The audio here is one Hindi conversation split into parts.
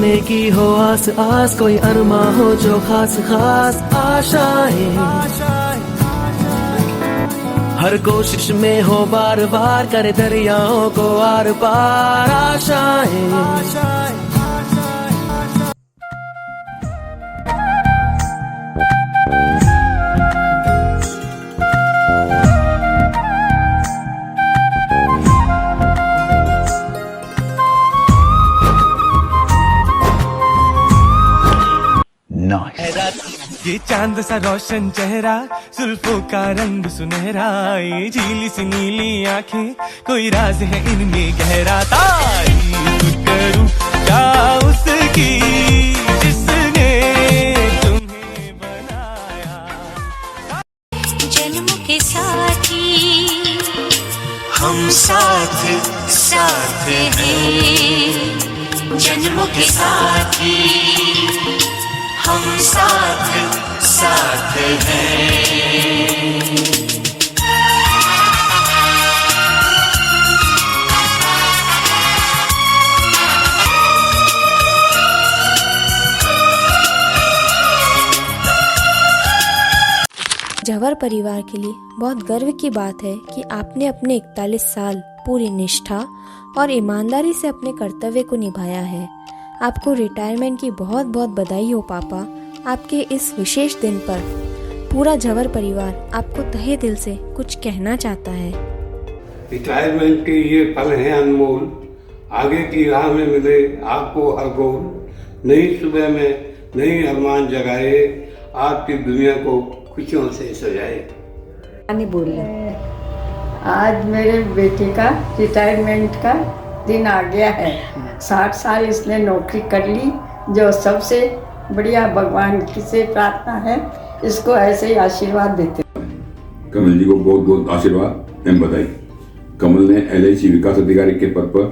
पाने की हो आस आस, कोई अरमा हो जो खास खास आशाएं, हर कोशिश में हो बार बार, करे दरियाओं को आर पार आशाएं। ये चांद सा रोशन चेहरा, जुल्फों का रंग सुनहरा, ये झीली सी नीली आंखें, कोई राज है इनमें गहरा। तारीफ करूं क्या उसकी जिसने तुम्हें बनाया। जन्म के साथी हम साथ साथ हैं, जन्म के साथी हम साथ साथ हैं। जवर परिवार के लिए बहुत गर्व की बात है कि आपने अपने 41 साल पूरी निष्ठा और ईमानदारी से अपने कर्तव्य को निभाया है। आपको रिटायरमेंट की बहुत बहुत बधाई हो पापा। आपके इस विशेष दिन पर पूरा जवर परिवार आपको तहे दिल से कुछ कहना चाहता है। रिटायरमेंट के ये पल हैं अनमोल, आगे की राह में मिले आपको हर गोल, नई सुबह में नई अरमान जगाए, आपकी दुनिया को खुशियों से सजाए। आज मेरे बेटे का रिटायरमेंट का दिन आ गया है। 60 साल इसने नौकरी कर ली, जो सबसे बढ़िया भगवान से प्रार्थना है इसको ऐसे ही आशीर्वाद देते। कमल जी को बहुत बहुत आशीर्वाद एवं बधाई। कमल ने LIC विकास अधिकारी के पद पर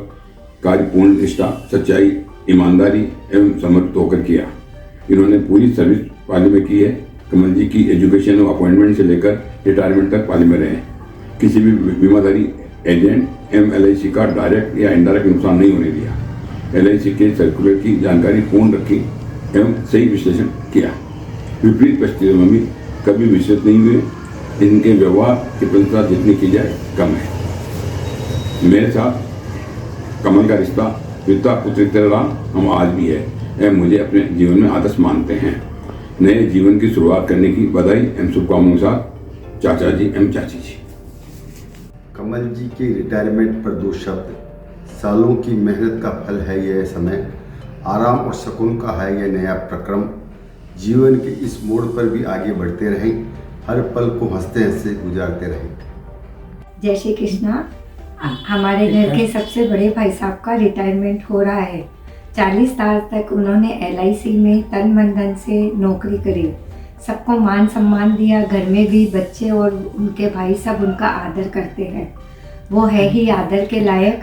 कार्य पूर्ण निष्ठा, सच्चाई, ईमानदारी एवं समर्पित होकर किया। इन्होंने पूरी सर्विस पाली में की है। कमल जी की एजुकेशन और अपॉइंटमेंट से लेकर रिटायरमेंट तक पाली में रहे। किसी भी बीमाधारी एजेंट LIC का डायरेक्ट या इनडायरेक्ट नुकसान नहीं होने दिया। LIC के सर्कुलर की जानकारी पूर्ण रखी एवं सही विश्लेषण किया। विपरीत परिस्थितियों में भी कभी विचलित नहीं हुए। इनके व्यवहार की प्रशंसा जितनी की जाए कम है। मेरे साथ कमल का रिश्ता पिता पुत्र की तरह हम आज भी है एवं मुझे अपने जीवन में आदर्श मानते हैं। नए जीवन की शुरुआत करने की बधाई एवं शुभकामनाओं के साथ चाचा जी एवं चाची जी। कमल जी के रिटायरमेंट पर 2 शब्द। सालों की मेहनत का फल है यह समय, आराम और सुकून का है यह नया प्रक्रम। जीवन के इस मोड़ पर भी आगे बढ़ते रहें, हर पल को हंसते हंसते गुजारते रहें। जय श्री कृष्णा। हमारे घर के सबसे बड़े भाई साहब का रिटायरमेंट हो रहा है। 40 साल तक उन्होंने LIC में तन मन धन से नौकरी करी, सबको मान सम्मान दिया। घर में भी बच्चे और उनके भाई सब उनका आदर करते हैं। वो है ही आदर के लायक।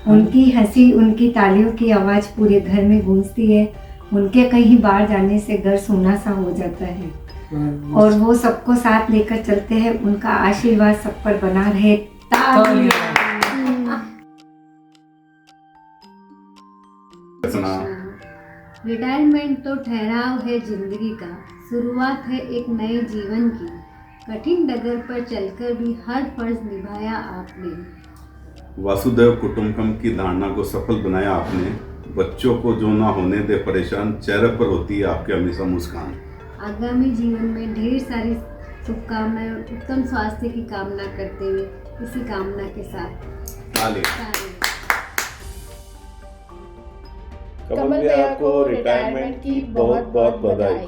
उनकी हंसी, उनकी तालियों की आवाज़ पूरे घर में गूंजती है। उनके कहीं बाहर जाने से घर सूना सा हो जाता है और वो सबको साथ लेकर चलते हैं। उनका आशीर्वाद सब पर बना रहे। रिटायरमेंट तो ठहराव है जिंदगी का, शुरुआत है एक नए जीवन की। कठिन डगर पर चलकर भी हर फर्ज निभाया आपने। वासुदेव कुटुंबकम की धारणा को सफल बनाया आपने। बच्चों को जो ना होने दे परेशान, चेहरे पर होती है आपके हमेशा मुस्कान। आगामी जीवन में ढेर सारी शुभकामनाएं और उत्तम स्वास्थ्य की कामना करते हुए इसी कामना के साथ कमल भैया को रिटायरमेंट की बहुत बहुत बधाई।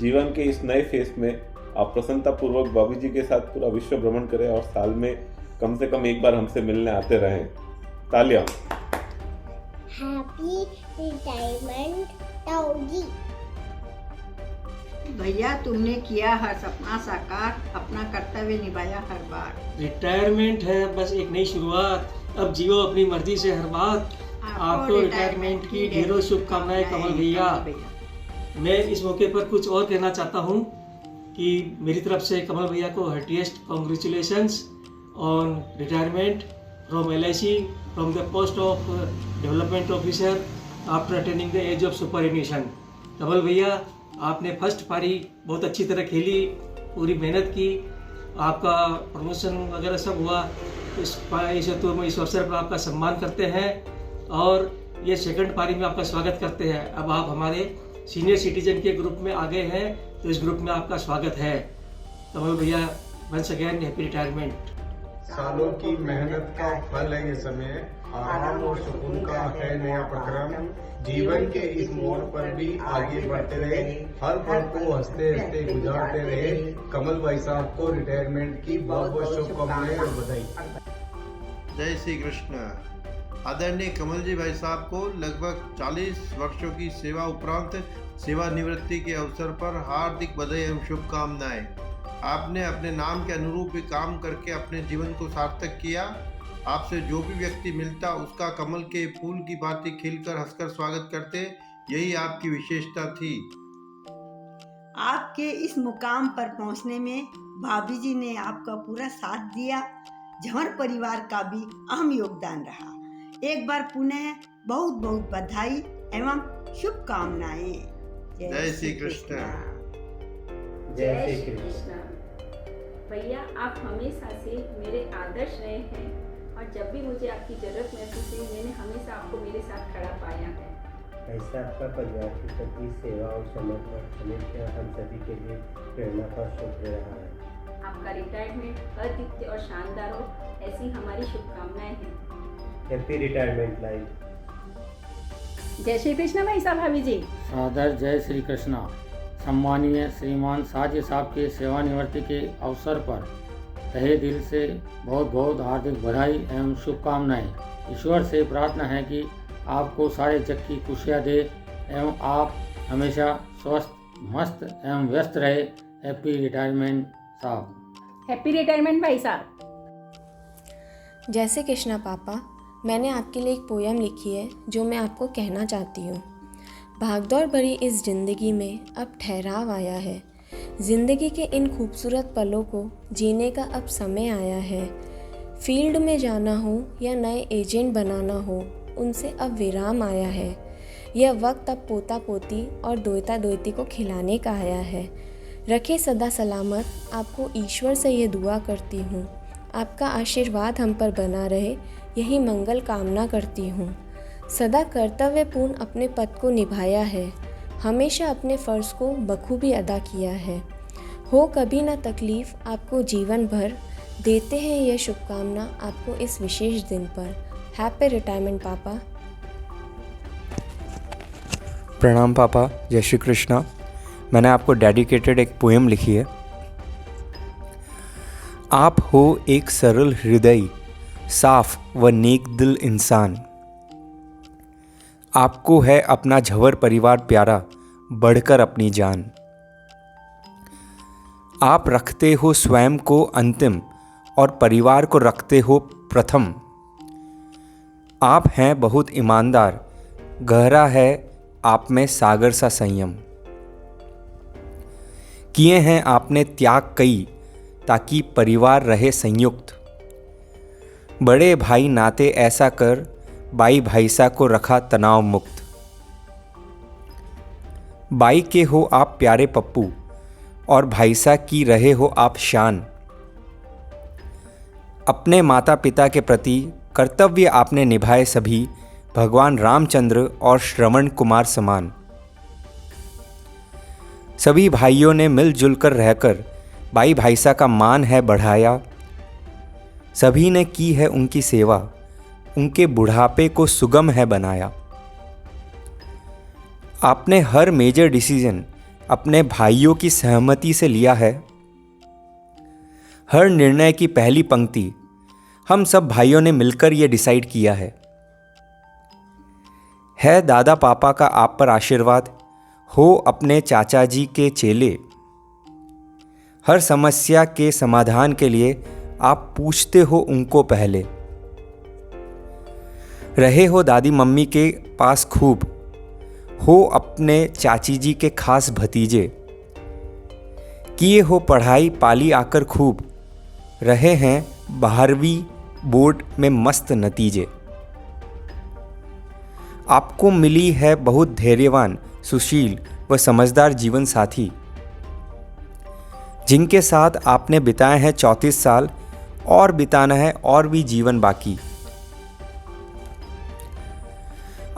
जीवन के इस नए फेज में आप प्रसन्नता पूर्वक बाबू जी के साथ पूरा विश्व भ्रमण करें और साल में कम से कम एक बार हमसे मिलने आते रहें। तालियां। हैप्पी रिटायरमेंट ताऊजी। भैया तुमने किया हर सपना साकार, अपना कर्तव्य निभाया हर बार। रिटायरमेंट है बस एक नई शुरुआत, अब जियो अपनी मर्जी से हर बात। आपको रिटायरमेंट की ढेरों शुभकामनाएं कमल भैया। मैं इस मौके पर कुछ और कहना चाहता हूँ कि मेरी तरफ से कमल भैया को heartiest congratulations on retirement from LIC, from the post of development officer after attaining the age of superannuation. Kamal भैया, आपने फर्स्ट पारी बहुत अच्छी तरह खेली, पूरी मेहनत की, आपका प्रमोशन वगैरह सब हुआ। इस अवसर पर आपका सम्मान करते हैं और ये सेकंड पारी में आपका स्वागत करते हैं। अब आप हमारे सीनियर सिटीजन के ग्रुप में आ गए हैं, तो इस ग्रुप में आपका स्वागत है। कमल भैया, वंस अगेन हैप्पी रिटायरमेंट। सालों की मेहनत का फल है ये समय, आराम और सुकून का है नया प्रक्रम। जीवन के इस मोड़ पर भी आगे बढ़ते रहे, हर पल को हंसते हंसते गुजारते रहे। कमल भाई साहब को रिटायरमेंट की बहुत बहुत शुभकामनाएं और बधाई। जय श्री कृष्ण। आदरणीय कमल जी भाई साहब को लगभग 40 वर्षों की सेवा उपरांत सेवानिवृत्ति के अवसर पर हार्दिक बधाई एवं शुभकामनाएं। आपने अपने नाम के अनुरूप भी काम करके अपने जीवन को सार्थक किया। आपसे जो भी व्यक्ति मिलता उसका कमल के फूल की भांति खिलकर हंसकर स्वागत करते, यही आपकी विशेषता थी। आपके इस मुकाम पर पहुंचने में भाभी जी ने आपका पूरा साथ दिया। झंवर परिवार का भी अहम योगदान रहा। एक बार पुनः बहुत बहुत बधाई एवं शुभकामनाएं। जय श्री कृष्ण। जय श्री कृष्ण। भैया, आप हमेशा से मेरे आदर्श रहे हैं और जब भी मुझे आपकी जरूरत महसूस हुई, मैंने हमेशा आपको मेरे साथ खड़ा पाया है। ऐसा आपका परिवार के प्रति सेवा और समर्पण हमेशा हम सभी के लिए प्रेरणा का स्रोत रहा है। आपका रिटायरमेंट अद्वितीय और शानदार हो, ऐसी हमारी शुभकामनाएं हैं। Happy retirement life. जय श्री कृष्ण भाई साहब, भाभी जी। सादर जय श्री कृष्णा। सम्मानीय श्रीमान साजी साहब के सेवानिवृत्ति के अवसर पर तहे दिल से बहुत बहुत हार्दिक बधाई एवं शुभकामनाएं। ईश्वर से प्रार्थना है कि आपको सारे जग की खुशियाँ दे एवं आप हमेशा स्वस्थ, मस्त एवं व्यस्त रहे। हैप्पी रिटायरमेंट साहब। हैप्पी रिटायरमेंट भाई साहब। जय श्री कृष्णा पापा, मैंने आपके लिए एक पोयम लिखी है जो मैं आपको कहना चाहती हूँ। भागदौड़ भरी इस ज़िंदगी में अब ठहराव आया है। ज़िंदगी के इन खूबसूरत पलों को जीने का अब समय आया है। फील्ड में जाना हो या नए एजेंट बनाना हो, उनसे अब विराम आया है। यह वक्त अब पोता पोती और दोता दोती को खिलाने का आया है। रखे सदा सलामत, आपको ईश्वर से ये दुआ करती हूँ। आपका आशीर्वाद हम पर बना रहे, यही मंगल कामना करती हूँ। सदा कर्तव्यपूर्ण अपने पद को निभाया है, हमेशा अपने फ़र्ज़ को बखूबी अदा किया है। हो कभी ना तकलीफ़ आपको जीवन भर, देते हैं यह शुभकामना आपको इस विशेष दिन पर। हैप्पी रिटायरमेंट पापा। प्रणाम पापा, जय श्री कृष्णा। मैंने आपको डेडिकेटेड एक पोएम लिखी है। आप हो एक सरल हृदय, साफ व नेक दिल इंसान। आपको है अपना झंवर परिवार प्यारा, बढ़कर अपनी जान। आप रखते हो स्वयं को अंतिम और परिवार को रखते हो प्रथम। आप हैं बहुत ईमानदार, गहरा है आप में सागर सा संयम। किए हैं आपने त्याग कई, ताकि परिवार रहे संयुक्त। बड़े भाई नाते ऐसा कर, बाई भाईसा को रखा तनाव मुक्त। बाई के हो आप प्यारे पप्पू, और भाईसा की रहे हो आप शान। अपने माता पिता के प्रति कर्तव्य आपने निभाए सभी, भगवान रामचंद्र और श्रवण कुमार समान। सभी भाइयों ने मिलजुल कर रहकर बाई भाईसा का मान है बढ़ाया। सभी ने की है उनकी सेवा, उनके बुढ़ापे को सुगम है बनाया। आपने हर मेजर डिसीजन अपने भाइयों की सहमति से लिया है। हर निर्णय की पहली पंक्ति हम सब भाइयों ने मिलकर यह डिसाइड किया है। दादा पापा का आप पर आशीर्वाद, हो अपने चाचा जी के चेले। हर समस्या के समाधान के लिए आप पूछते हो उनको पहले। रहे हो दादी मम्मी के पास खूब, हो अपने चाची जी के खास भतीजे। किए हो पढ़ाई पाली आकर खूब, रहे हैं 12वीं बोर्ड में मस्त नतीजे। आपको मिली है बहुत धैर्यवान, सुशील व समझदार जीवन साथी, जिनके साथ आपने बिताए हैं 34 साल और बिताना है और भी जीवन बाकी।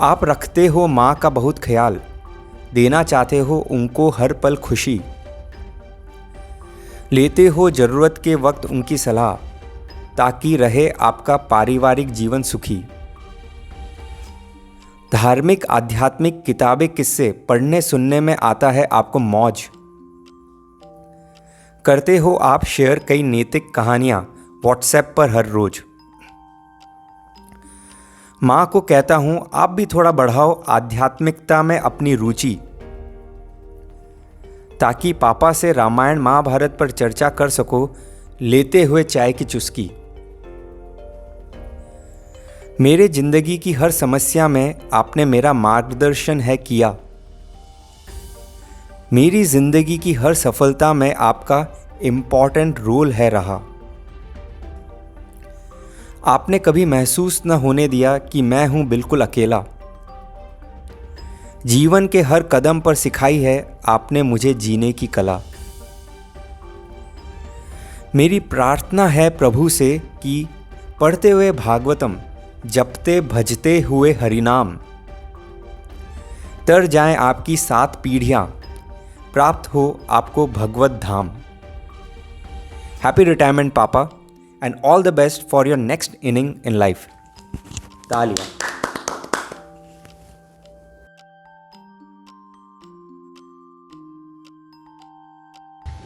आप रखते हो माँ का बहुत ख्याल, देना चाहते हो उनको हर पल खुशी, लेते हो ज़रूरत के वक्त उनकी सलाह, ताकि रहे आपका पारिवारिक जीवन सुखी। धार्मिक आध्यात्मिक किताबें किस्से पढ़ने सुनने में आता है आपको मौज। करते हो आप शेयर कई नैतिक कहानियाँ व्हाट्सएप पर हर रोज। माँ को कहता हूँ आप भी थोड़ा बढ़ाओ आध्यात्मिकता में अपनी रुचि, ताकि पापा से रामायण महाभारत पर चर्चा कर सको लेते हुए चाय की चुस्की। मेरे जिंदगी की हर समस्या में आपने मेरा मार्गदर्शन है किया। मेरी जिंदगी की हर सफलता में आपका इम्पॉर्टेंट रोल है रहा। आपने कभी महसूस न होने दिया कि मैं हूं बिल्कुल अकेला। जीवन के हर कदम पर सिखाई है आपने मुझे जीने की कला। मेरी प्रार्थना है प्रभु से कि पढ़ते हुए भागवतम, जपते भजते हुए हरिनाम, तर जाएं आपकी 7 पीढ़ियां, प्राप्त हो आपको भगवत धाम। हैप्पी रिटायरमेंट पापा and all the best for your next inning in life. तालियां।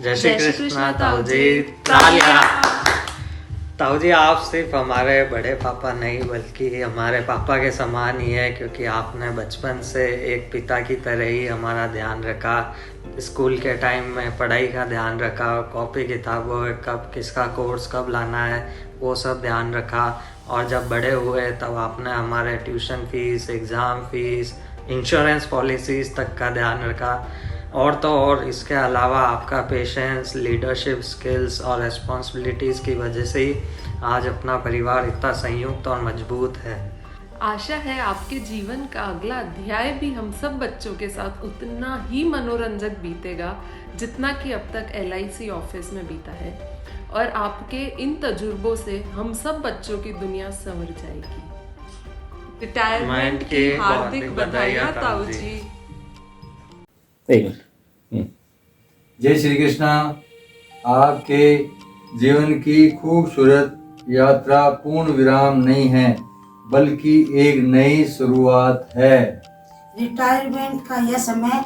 जय श्री कृष्णा ताऊ जी। तालियां। ताऊ जी, आप सिर्फ हमारे बड़े पापा नहीं बल्कि हमारे पापा के समान ही है, क्योंकि आपने बचपन से एक पिता की तरह ही हमारा ध्यान रखा। स्कूल के टाइम में पढ़ाई का ध्यान रखा, कॉपी किताबों कब किसका कोर्स कब लाना है वो सब ध्यान रखा। और जब बड़े हुए तब आपने हमारे tuition fees, exam fees, insurance policies तक का ध्यान रखा। और तो और इसके अलावा आपका पेशेंस, लीडरशिप स्किल्स और रिस्पॉन्सिबिलिटीज़ की वजह से ही आज अपना परिवार इतना संयुक्त और मजबूत है। आशा है आपके जीवन का अगला अध्याय भी हम सब बच्चों के साथ उतना ही मनोरंजक बीतेगा जितना कि अब तक LIC ऑफिस में बीता है। और आपके इन तजुर्बों से हम सब बच्चों की दुनिया संवर जाएगी। रिटायरमेंट की हार्दिक बधाइयाँ ताऊ जी। जय श्री कृष्णा। आपके जीवन की खूबसूरत यात्रा पूर्ण विराम नहीं है बल्कि एक नई शुरुआत है। रिटायरमेंट का यह समय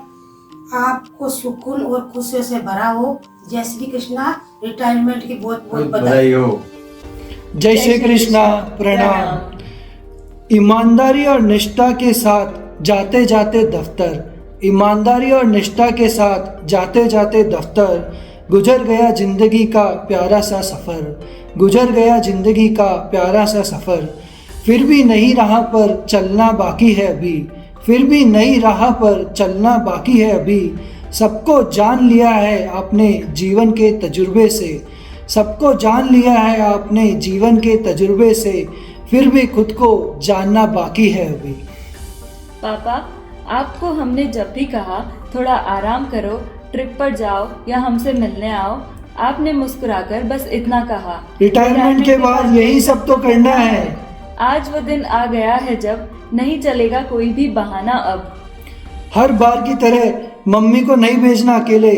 आपको सुकून और खुशियों से भरा हो। जय श्री कृष्णा। रिटायरमेंट की बहुत बहुत बधाई हो। जय श्री कृष्णा। प्रणाम। ईमानदारी और निष्ठा के साथ जाते जाते दफ्तर, ईमानदारी और निष्ठा के साथ जाते जाते दफ्तर, गुजर गया जिंदगी का प्यारा सा सफ़र, गुजर गया जिंदगी का प्यारा सा सफ़र। फिर भी नई राह पर चलना बाकी है अभी, फिर भी नई राह पर चलना बाकी है अभी। सबको जान लिया है आपने जीवन के तजुर्बे से, सबको जान लिया है आपने जीवन के तजुर्बे से, फिर भी खुद को जानना बाकी है अभी। पापा, आपको हमने जब भी कहा थोड़ा आराम करो, ट्रिप पर जाओ या हमसे मिलने आओ, आपने मुस्कुराकर बस इतना कहा, रिटायरमेंट के बाद यही सब तो करना है। आज वो दिन आ गया है जब नहीं चलेगा कोई भी बहाना। अब हर बार की तरह मम्मी को नहीं भेजना अकेले,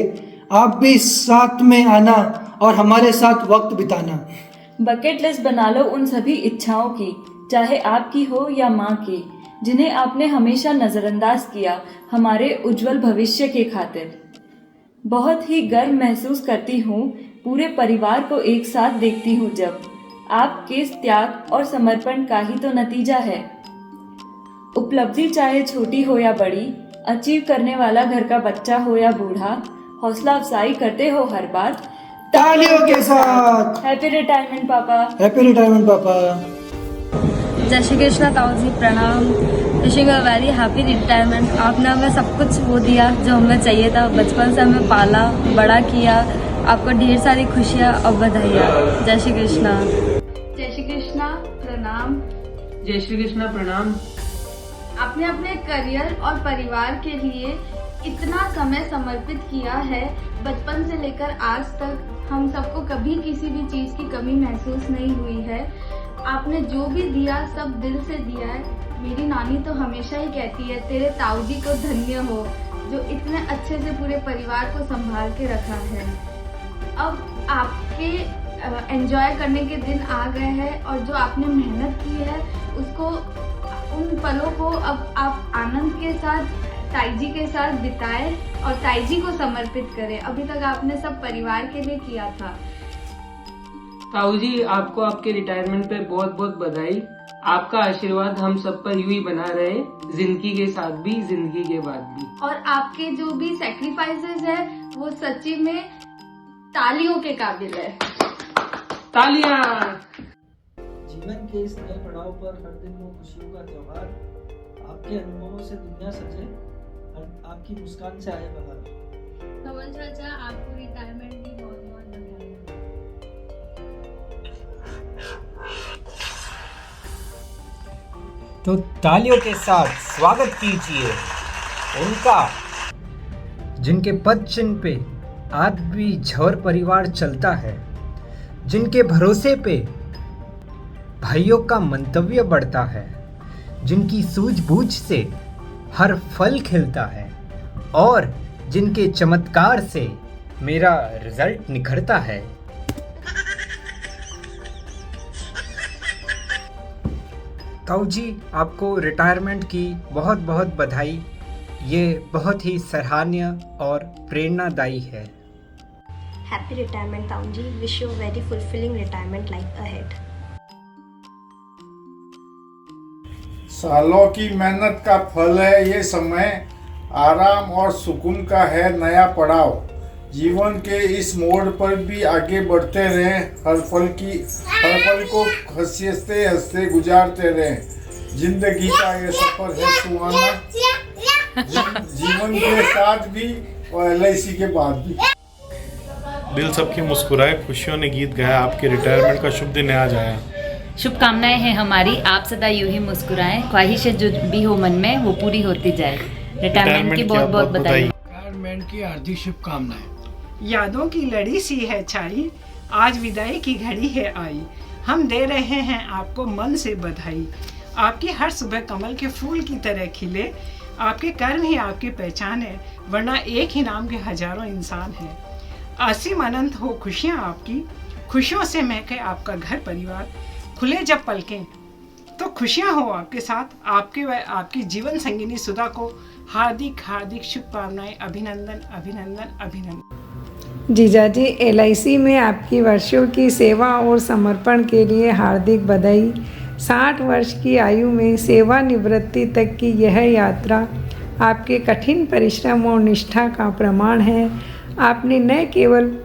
आप भी साथ में आना और हमारे साथ वक्त बिताना। बकेट लिस्ट बना लो उन सभी इच्छाओं की, चाहे आपकी हो या माँ की, जिन्हें आपने हमेशा नज़रअंदाज किया हमारे उज्जवल भविष्य के खातिर। बहुत ही गर्व महसूस करती हूँ पूरे परिवार को एक साथ देखती हूँ जब। आपके इस त्याग और समर्पण का ही तो नतीजा है। उपलब्धि चाहे छोटी हो या बड़ी, अचीव करने वाला घर का बच्चा हो या बूढ़ा, हौसला अफजाई करते हो हर बार तालियों के साथ। हैप्पी रिटायरमेंट पापा। हैप्पी रिटायरमेंट पापा। जय श्री कृष्णा ताऊ जी। प्रणाम। Wishing a very happy retirement. आपने हमें सब कुछ वो दिया जो हमें चाहिए था, बचपन से हमें पाला बड़ा किया। आपको ढेर सारी खुशियाँ और बधाइयाँ। जय श्री कृष्णा। जय श्री कृष्णा। प्रणाम। जय श्री कृष्णा। प्रणाम। आपने अपने करियर और परिवार के लिए इतना समय समर्पित किया है। बचपन से लेकर आज तक हम सबको कभी किसी भी चीज़ की कमी महसूस नहीं हुई है। आपने जो भी दिया सब दिल से दिया है। मेरी नानी तो हमेशा ही कहती है, तेरे ताऊ जी को धन्य हो जो इतने अच्छे से पूरे परिवार को संभाल के रखा है। अब आपके एंजॉय करने के दिन आ गए हैं और जो आपने मेहनत की है उसको, उन पलों को अब आप आनंद के साथ ताई जी के साथ बिताएं और ताई जी को समर्पित करें। अभी तक आपने सब परिवार के लिए किया था। ताऊ जी, आपको आपके रिटायरमेंट पे बहुत बहुत बधाई। आपका आशीर्वाद हम सब पर यूं ही बना रहे, जिंदगी के साथ भी, जिंदगी के बाद भी। और आपके जो भी सैक्रिफाइसेस है वो सच्ची में तालियों के काबिल है। तालियां। जीवन के इस नए पड़ाव पर हर दिन वो खुशियों का त्योहार, आपके अनुभवों से दुनिया सजे, आपकी मुस्कान से आए बहार। कमल चाचा, आपको रिटायरमेंट की बहुत बहुत बधाई। तो तालियों के साथ स्वागत कीजिए उनका, जिनके पद चिन्ह पे आज भी झौर परिवार चलता है, जिनके भरोसे पे भाइयों का मंतव्य बढ़ता है, जिनकी सूझबूझ से हर फल खिलता है और जिनके चमत्कार से मेरा रिजल्ट निखरता है। ताऊ जी, आपको रिटायरमेंट की बहुत बहुत बधाई। ये बहुत ही सराहनीय और प्रेरणादायी है। हैप्पी रिटायरमेंट ताऊ जी, wish you very fulfilling retirement life ahead. सालों की मेहनत का फल है ये समय, आराम और सुकून का है नया पड़ाव। जीवन के इस मोड़ पर भी आगे बढ़ते रहें, हर पल को हंसते हंसते गुजारते रहें। जिंदगी का ये सफर है सुहाना, जीवन के साथ भी और LIC के बाद भी। दिल सबकी मुस्कुराए, खुशियों ने गीत गाया, आपके रिटायरमेंट का शुभ दिन आज आया। शुभकामनाएं हैं हमारी, आप सदा यूं ही मुस्कुराएं, ख्वाहिशें जो भी हो मन में वो पूरी होती जाए। रिटायरमेंट की बहुत बहुत बधाई। रिटायरमेंट की हार्दिक शुभकामनाएं। यादों की लड़ी सी है छाई, आज विदाई की घड़ी है आई। हम दे रहे हैं आपको मन से बधाई। आपकी हर सुबह कमल के फूल की तरह खिले। आपके कर्म ही आपकी पहचान है, वरना एक ही नाम के हजारों इंसान हैं। असीम अनंत हो खुशियाँ आपकी, खुशियों से महके आपका घर परिवार। खुले जब पलकें तो खुशियाँ हो आपके साथ। आपके व आपकी जीवन संगिनी सुधा को हार्दिक हार्दिक शुभकामनाएं। अभिनंदन अभिनंदन अभिनंदन। जीजाजी, LIC में आपकी वर्षों की सेवा और समर्पण के लिए हार्दिक बधाई। 60 वर्ष की आयु में सेवानिवृत्ति तक की यह यात्रा आपके कठिन परिश्रम और निष्ठा का प्रमाण है। आपने न केवल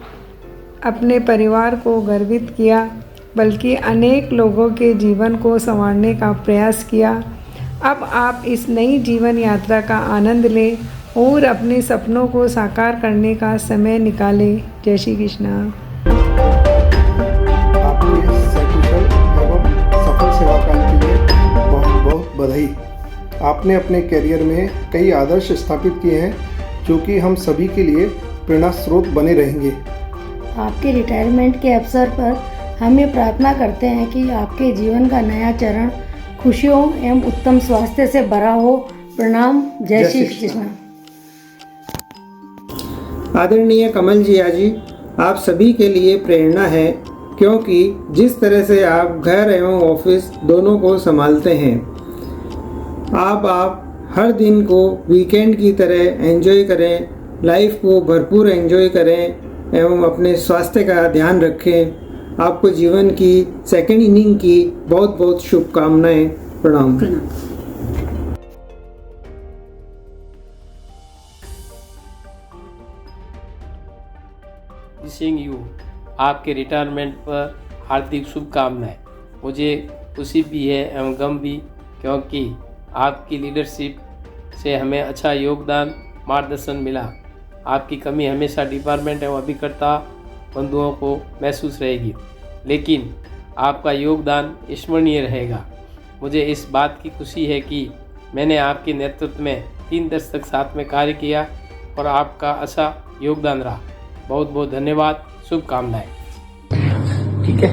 अपने परिवार को गर्वित किया बल्कि अनेक लोगों के जीवन को संवारने का प्रयास किया। अब आप इस नई जीवन यात्रा का आनंद लें और अपने सपनों को साकार करने का समय निकालें। जय श्री कृष्णा। आपकी सकुशल एवं सफल सेवा काल के लिए बहुत बहुत बधाई। आपने अपने करियर में कई आदर्श स्थापित किए हैं जो कि हम सभी के लिए प्रेरणा स्रोत बने रहेंगे। आपके रिटायरमेंट के अवसर पर हम ये प्रार्थना करते हैं कि आपके जीवन का नया चरण खुशियों एवं उत्तम स्वास्थ्य से भरा हो। प्रणाम। जय श्री कृष्ण। आदरणीय कमल जी, आप सभी के लिए प्रेरणा है, क्योंकि जिस तरह से आप घर एवं ऑफिस दोनों को संभालते हैं, आप हर दिन को वीकेंड की तरह एंजॉय करें, लाइफ को भरपूर एंजॉय करें एवं अपने स्वास्थ्य का ध्यान रखें। आपको जीवन की सेकंड इनिंग की बहुत बहुत शुभकामनाएं। प्रणाम। विशिंग यू, आपके रिटायरमेंट पर हार्दिक शुभकामनाएं। मुझे खुशी भी है एवं गम भी, क्योंकि आपकी लीडरशिप से हमें अच्छा योगदान मार्गदर्शन मिला। आपकी कमी हमेशा डिपार्टमेंट एवं अभिकर्ता बंधुओं को महसूस रहेगी, लेकिन आपका योगदान स्मरणीय रहेगा। मुझे इस बात की खुशी है कि मैंने आपके नेतृत्व में 3 दशक साथ में कार्य किया और आपका अच्छा योगदान रहा। बहुत बहुत धन्यवाद, शुभकामनाएं। ठीक है।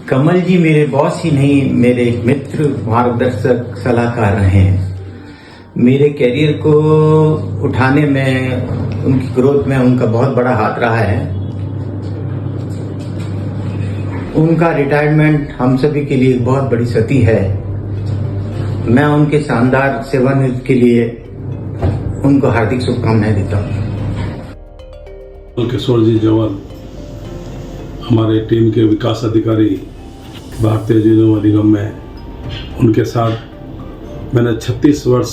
कमल जी मेरे बॉस ही नहीं, मेरे एक मित्र, मार्गदर्शक, सलाहकार रहे हैं। मेरे करियर को उठाने में, उनकी ग्रोथ में उनका बहुत बड़ा हाथ रहा है। उनका रिटायरमेंट हम सभी के लिए बहुत बड़ी क्षति है। मैं उनके शानदार सेवानिवृत्ति के लिए उनको हार्दिक शुभकामनाएं देता हूँ। किशोर जी जवर हमारे टीम के विकास अधिकारी भारतीय जिनोवा निगम में, उनके साथ मैंने 36 वर्ष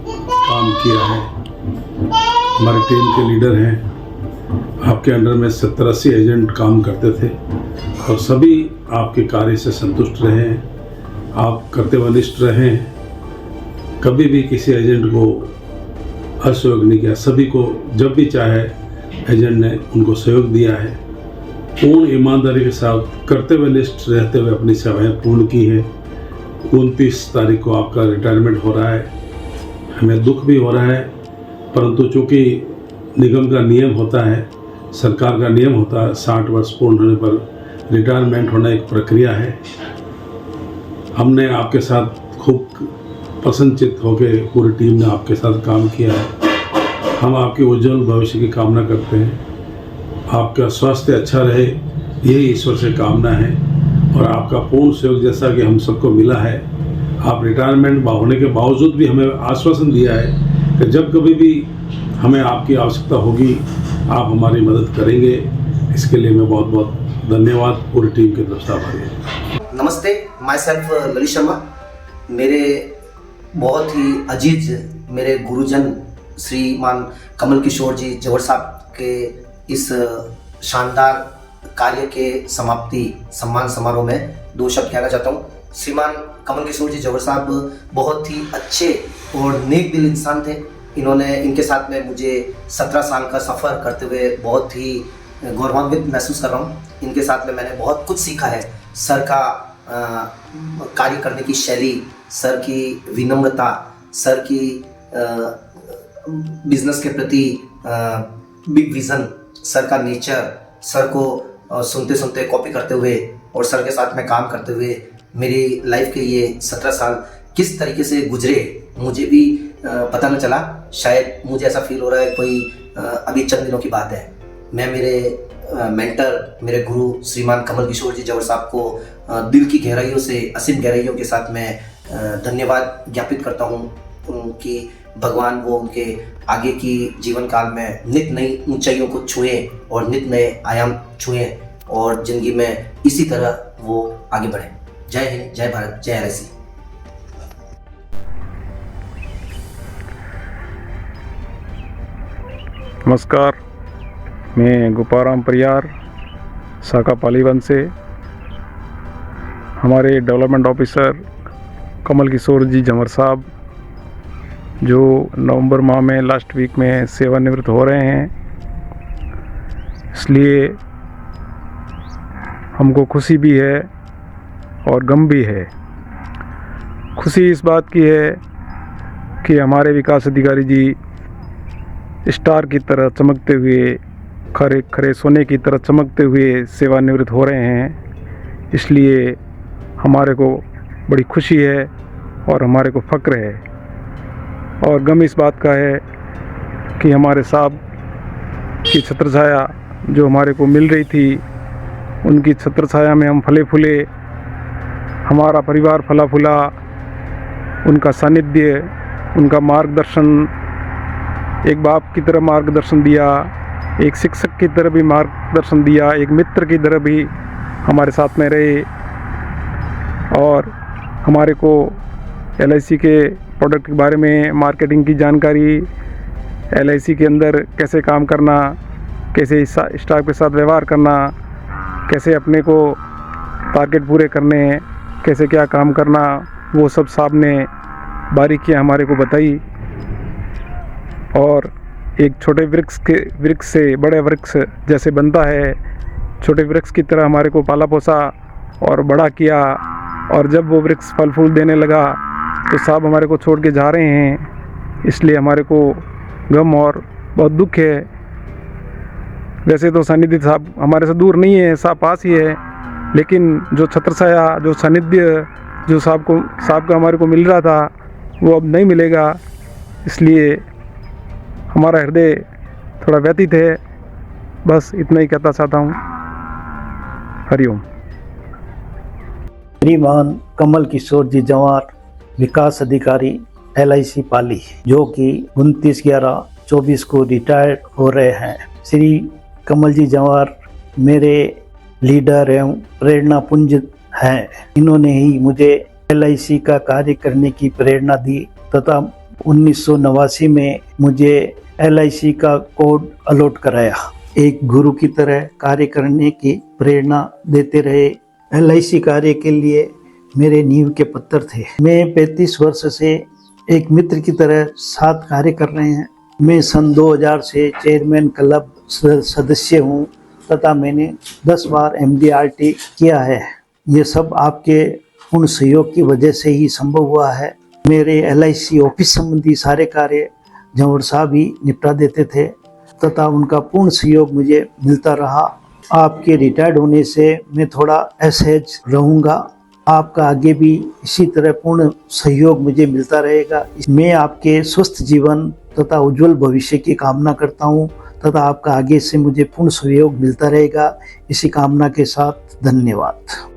काम किया है। हमारे टीम के लीडर हैं। आपके अंडर में 70-80 एजेंट काम करते थे और सभी आपके कार्य से संतुष्ट रहे हैं। आप कर्तव्यनिष्ठ रहे हैं। कभी भी किसी एजेंट को असहयोग नहीं किया। सभी को जब भी चाहे एजेंट ने उनको सहयोग दिया है। पूर्ण ईमानदारी के साथ कर्तव्यनिष्ठ रहते हुए अपनी सेवाएं पूर्ण की है। 29 तारीख को आपका रिटायरमेंट हो रहा है। हमें दुख भी हो रहा है, परंतु चूँकि निगम का नियम होता है, सरकार का नियम होता है, 60 वर्ष पूर्ण होने पर रिटायरमेंट होना एक प्रक्रिया है। हमने आपके साथ खूब प्रसन्नचित्त होकर पूरी टीम ने आपके साथ काम किया है। हम आपके उज्जवल भविष्य की कामना करते हैं। आपका स्वास्थ्य अच्छा रहे, यही ईश्वर से कामना है और आपका पूर्ण सहयोग जैसा कि हम सबको मिला है। आप रिटायरमेंट होने के बावजूद भी हमें आश्वासन दिया है कि जब कभी भी हमें आपकी आवश्यकता होगी आप हमारी मदद करेंगे। इसके लिए मैं बहुत बहुत धन्यवाद पूरी टीम की तरफ से आभारी हूँ। नमस्ते, माई सेल्फ ललित शर्मा। मेरे बहुत ही अजीज मेरे गुरुजन श्रीमान कमल किशोर जी जवर साहब के इस शानदार कार्य के समाप्ति सम्मान समारोह में 2 शब्द कहना चाहता हूँ। श्रीमान कमल किशोर जी जवर साहब बहुत ही अच्छे और नेक दिल इंसान थे। इनके साथ में मुझे 17 साल का सफ़र करते हुए बहुत ही गौरवान्वित महसूस कर रहा हूँ। इनके साथ में मैंने बहुत कुछ सीखा है। सर का कार्य करने की शैली, सर की विनम्रता, सर की बिजनेस के प्रति बिग विज़न, सर का नेचर, सर को सुनते सुनते कॉपी करते हुए और सर के साथ में काम करते हुए मेरी लाइफ के ये 17 साल किस तरीके से गुजरे मुझे भी पता न चला। शायद मुझे ऐसा फील हो रहा है कोई अभी चंद दिनों की बात है। मैं मेरे मेंटर, मेरे गुरु श्रीमान कमल किशोर जी जवर साहब को दिल की गहराइयों से, असीम गहराइयों के साथ मैं धन्यवाद ज्ञापित करता हूँ कि भगवान वो उनके आगे की जीवन काल में नित नई ऊंचाइयों को छुए और नित नए आयाम छुए और ज़िंदगी में इसी तरह वो आगे बढ़े। जय हिंद, जय भारत, जय LIC। नमस्कार, मैं गोपाराम परियार शाखा पालीवन से। हमारे डेवलपमेंट ऑफिसर कमल किशोर जी जवर साहब जो नवंबर माह में लास्ट वीक में सेवानिवृत्त हो रहे हैं, इसलिए हमको खुशी भी है और गम भी है। खुशी इस बात की है कि हमारे विकास अधिकारी जी स्टार की तरह चमकते हुए, खरे खरे सोने की तरह चमकते हुए सेवानिवृत्त हो रहे हैं। इसलिए हमारे को बड़ी खुशी है और हमारे को फ़क्र है। और गम इस बात का है कि हमारे साहब की छत्र छाया जो हमारे को मिल रही थी, उनकी छत्र छाया में हम फले फूले, हमारा परिवार फला फूला, उनका सानिध्य, उनका मार्गदर्शन, एक बाप की तरह मार्गदर्शन दिया, एक शिक्षक की तरह भी मार्गदर्शन दिया, एक मित्र की तरह भी हमारे साथ में रहे और हमारे को LIC के प्रोडक्ट के बारे में मार्केटिंग की जानकारी, LIC के अंदर कैसे काम करना, कैसे स्टाफ के साथ व्यवहार करना, कैसे अपने को टारगेट पूरे करने, कैसे क्या काम करना, वो सब साहब ने बारीकियाँ हमारे को बताई। और एक छोटे वृक्ष से बड़े वृक्ष जैसे बनता है, छोटे वृक्ष की तरह हमारे को पाला पोसा और बड़ा किया। और जब वो वृक्ष फल फूल देने लगा तो साहब हमारे को छोड़ के जा रहे हैं, इसलिए हमारे को गम और बहुत दुख है। वैसे तो सानिध्य साहब हमारे से दूर नहीं है, साहब पास ही है, लेकिन जो छत्रछाया, जो सानिध्य जो साहब का हमारे को मिल रहा था वो अब नहीं मिलेगा, इसलिए हमारा हृदय थोड़ा व्यथित है। बस इतना ही कहना चाहता हूँ। हरिओम। श्रीमान कमल किशोर जी जवार, विकास अधिकारी LIC पाली, जो कि 29/11/24 को रिटायर्ड हो रहे हैं। श्री कमल जी जवार मेरे लीडर एवं प्रेरणा पुंज हैं। इन्होंने ही मुझे LIC का कार्य करने की प्रेरणा दी तथा 1989 में मुझे LIC का कोड अलॉट कराया। एक गुरु की तरह कार्य करने की प्रेरणा देते रहे। LIC कार्य के लिए मेरे नींव के पत्थर थे। मैं 35 वर्ष से एक मित्र की तरह साथ कार्य कर रहे हैं। मैं सन 2000 से चेयरमैन क्लब सदस्य हूं तथा मैंने 10 बार MDRT किया है। ये सब आपके पूर्ण सहयोग की वजह से ही संभव हुआ है। मेरे LIC ऑफिस संबंधी सारे कार्य जंवर साहब ही निपटा देते थे तथा उनका पूर्ण सहयोग मुझे मिलता रहा। आपके रिटायर्ड होने से मैं थोड़ा असहज रहूँगा। आपका आगे भी इसी तरह पूर्ण सहयोग मुझे मिलता रहेगा। मैं आपके स्वस्थ जीवन तथा उज्जवल भविष्य की कामना करता हूँ तथा आपका आगे से मुझे पूर्ण सहयोग मिलता रहेगा। इसी कामना के साथ धन्यवाद।